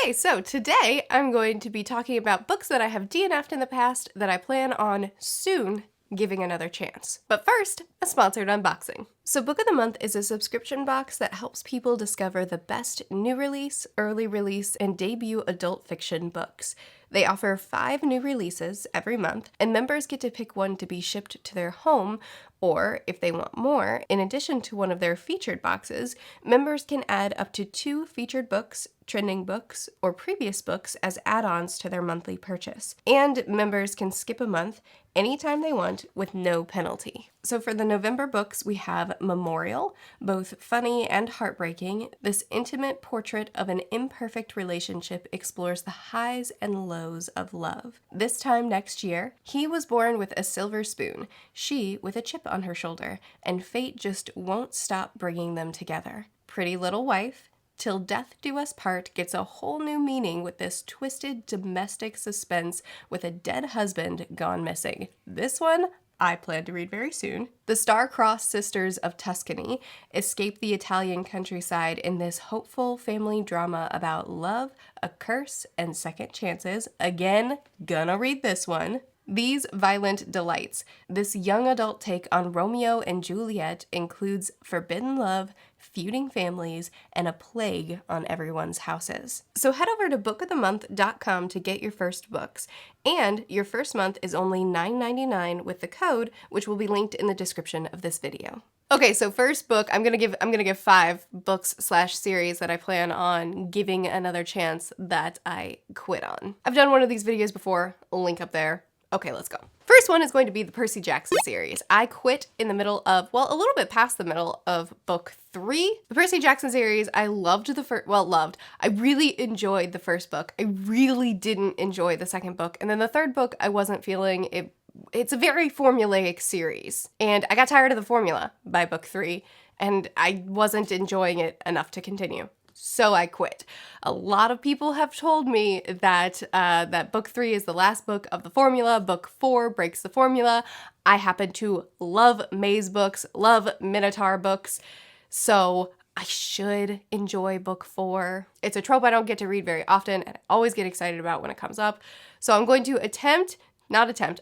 Okay, so today I'm going to be talking about books that I have DNF'd in the past that I plan on soon giving another chance. But first, a sponsored unboxing. So Book of the Month is a subscription box that helps people discover the best new release, early release, and debut adult fiction books. They offer 5 new releases every month, and members get to pick one to be shipped to their home, or if they want more, in addition to one of their featured boxes, members can add up to 2 featured books, trending books, or previous books as add-ons to their monthly purchase. And members can skip a month anytime they want with no penalty. So for the November books, we have Memorial, both funny and heartbreaking. This intimate portrait of an imperfect relationship explores the highs and lows of love. This time next year, he was born with a silver spoon, she with a chip on her shoulder, and fate just won't stop bringing them together. Pretty Little Wife, Till Death Do Us Part gets a whole new meaning with this twisted domestic suspense with a dead husband gone missing. This one I plan to read very soon. The Star-Crossed Sisters of Tuscany escape the Italian countryside in this hopeful family drama about love, a curse, and second chances. Again, gonna read this one. These Violent Delights. This young adult take on Romeo and Juliet includes forbidden love, feuding families, and a plague on everyone's houses. So head over to bookofthemonth.com to get your first books. And your first month is only $9.99 with the code, which will be linked in the description of this video. Okay, so first book, I'm gonna give 5 books / series that I plan on giving another chance that I quit on. I've done one of these videos before, link up there. Okay, let's go. First one is going to be the Percy Jackson series. I quit in the middle of, well, a little bit past the middle of book 3. The Percy Jackson series, I loved the first, I really enjoyed the first book. I really didn't enjoy the second book. And then the third book, I wasn't feeling it. It's a very formulaic series. And I got tired of the formula by book 3, and I wasn't enjoying it enough to continue. So I quit. A lot of people have told me that that book 3 is the last book of the formula. Book 4 breaks the formula. I happen to love maze books, love Minotaur books, so I should enjoy book 4. It's a trope I don't get to read very often, and I always get excited about when it comes up. So I'm going to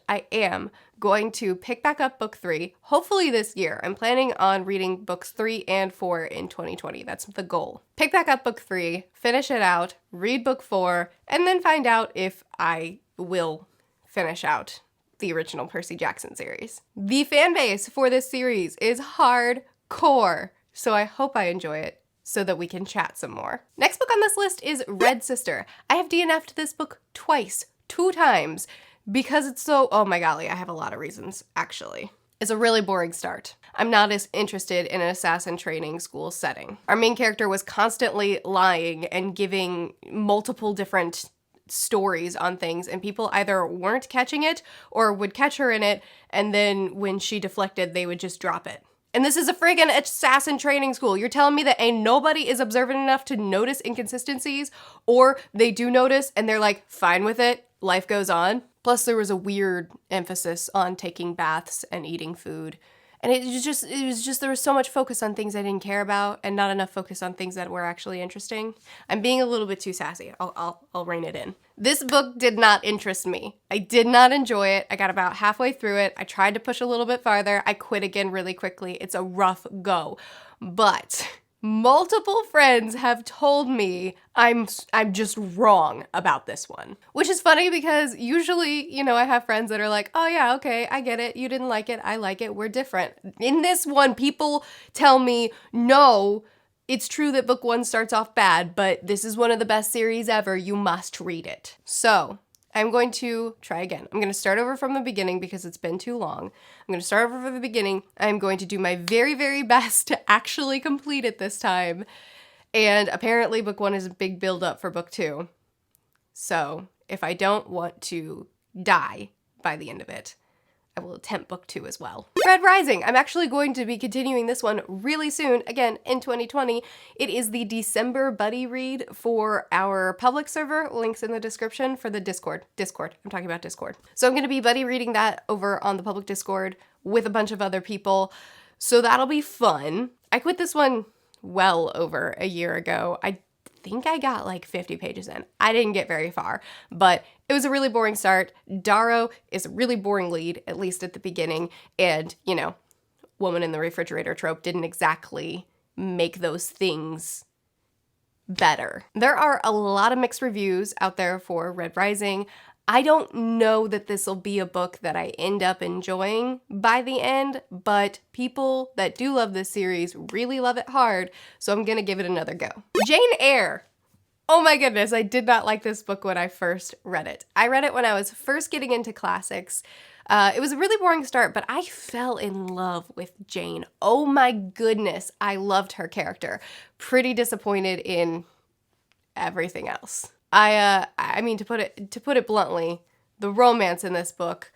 I am going to pick back up book 3, hopefully this year. I'm planning on reading books 3 and 4 in 2020. That's the goal. Pick back up book 3, finish it out, read book 4, and then find out if I will finish out the original Percy Jackson series. The fan base for this series is hardcore, so I hope I enjoy it so that we can chat some more. Next book on this list is Red Sister. I have DNF'd this book twice, 2 times. Because it's so, oh my golly, I have a lot of reasons, actually. It's a really boring start. I'm not as interested in an assassin training school setting. Our main character was constantly lying and giving multiple different stories on things, and people either weren't catching it or would catch her in it, and then when she deflected, they would just drop it. And this is a friggin' assassin training school. You're telling me that ain't nobody is observant enough to notice inconsistencies, or they do notice and they're like, fine with it, life goes on? Plus there was a weird emphasis on taking baths and eating food. And it was just, there was so much focus on things I didn't care about and not enough focus on things that were actually interesting. I'm being a little bit too sassy. I'll rein it in. This book did not interest me. I did not enjoy it. I got about halfway through it. I tried to push a little bit farther. I quit again really quickly. It's a rough go. But multiple friends have told me I'm just wrong about this one. Which is funny because usually, you know, I have friends that are like, oh yeah, okay, I get it. You didn't like it. I like it. We're different. In this one, people tell me, no, it's true that book 1 starts off bad, but this is one of the best series ever. You must read it. So I'm going to try again. I'm going to start over from the beginning because it's been too long. I'm going to start over from the beginning. I'm going to do my very, very best to actually complete it this time. And apparently book 1 is a big build up for book 2. So if I don't want to die by the end of it, I will attempt book 2 as well. Red Rising. I'm actually going to be continuing this one really soon, again, in 2020. It is the December buddy read for our public server. Links in the description for the Discord. I'm talking about Discord. So I'm going to be buddy reading that over on the public Discord with a bunch of other people. So that'll be fun. I quit this one well over a year ago. I think I got like 50 pages in. I didn't get very far, but it was a really boring start. Darrow is a really boring lead, at least at the beginning, and, you know, woman in the refrigerator trope didn't exactly make those things better. There are a lot of mixed reviews out there for Red Rising. I don't know that this will be a book that I end up enjoying by the end, but people that do love this series really love it hard, so I'm gonna give it another go. Jane Eyre. Oh my goodness, I did not like this book when I first read it. I read it when I was first getting into classics. It was a really boring start, but I fell in love with Jane. Oh my goodness, I loved her character. Pretty disappointed in everything else. I mean, to put it bluntly, the romance in this book,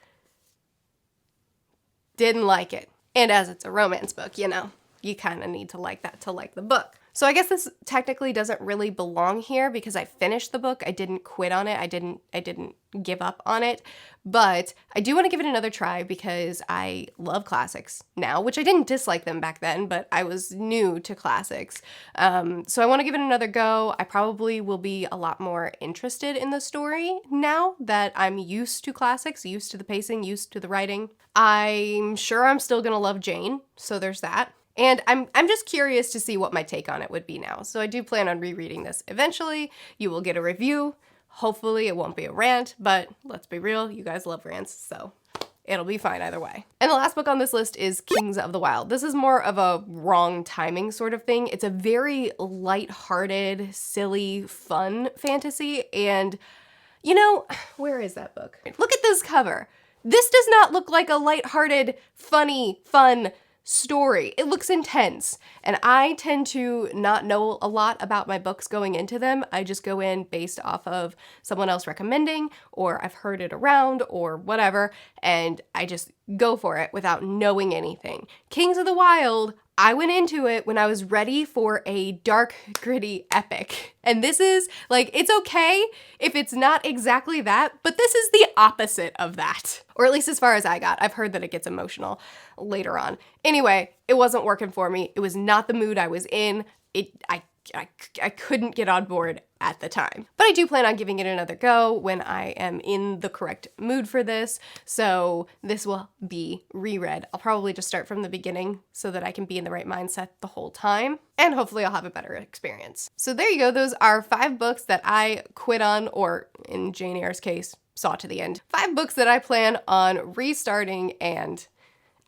didn't like it. And as it's a romance book, you know, you kind of need to like that to like the book. So I guess this technically doesn't really belong here because I finished the book. I didn't quit on it. I didn't give up on it, but I do want to give it another try because I love classics now, which I didn't dislike them back then, but I was new to classics. So I want to give it another go. I probably will be a lot more interested in the story now that I'm used to classics, used to the pacing, used to the writing. I'm sure I'm still gonna love Jane, so there's that. And I'm just curious to see what my take on it would be now. So I do plan on rereading this eventually. You will get a review. Hopefully it won't be a rant, but let's be real, you guys love rants, so it'll be fine either way. And the last book on this list is Kings of the Wyld. This is more of a wrong timing sort of thing. It's a very lighthearted, silly, fun fantasy. And you know, where is that book? Look at this cover. This does not look like a lighthearted, funny, fun story. It looks intense, and I tend to not know a lot about my books going into them. I just go in based off of someone else recommending, or I've heard it around, or whatever, and I just go for it without knowing anything. Kings of the Wyld, I went into it when I was ready for a dark, gritty epic. And this is, like, it's okay if it's not exactly that, but this is the opposite of that. Or at least as far as I got. I've heard that it gets emotional later on. Anyway, it wasn't working for me. It was not the mood I was in. I couldn't get on board at the time. But I do plan on giving it another go when I am in the correct mood for this, so this will be reread. I'll probably just start from the beginning so that I can be in the right mindset the whole time, and hopefully I'll have a better experience. So there you go, those are 5 books that I quit on, or in Jane Eyre's case, saw to the end. 5 books that I plan on restarting and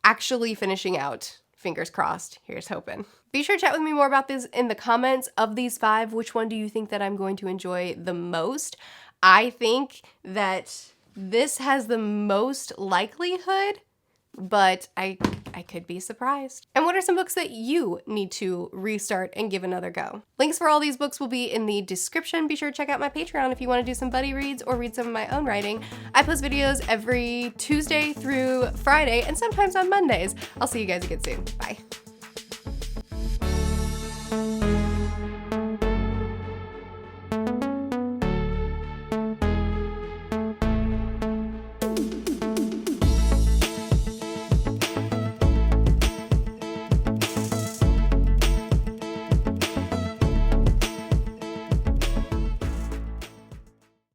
actually finishing out. Fingers crossed, here's hoping. Be sure to chat with me more about this in the comments. Of these 5, which one do you think that I'm going to enjoy the most? I think that this has the most likelihood, but I could be surprised. And what are some books that you need to restart and give another go? Links for all these books will be in the description. Be sure to check out my Patreon if you want to do some buddy reads or read some of my own writing. I post videos every Tuesday through Friday and sometimes on Mondays. I'll see you guys again soon. Bye.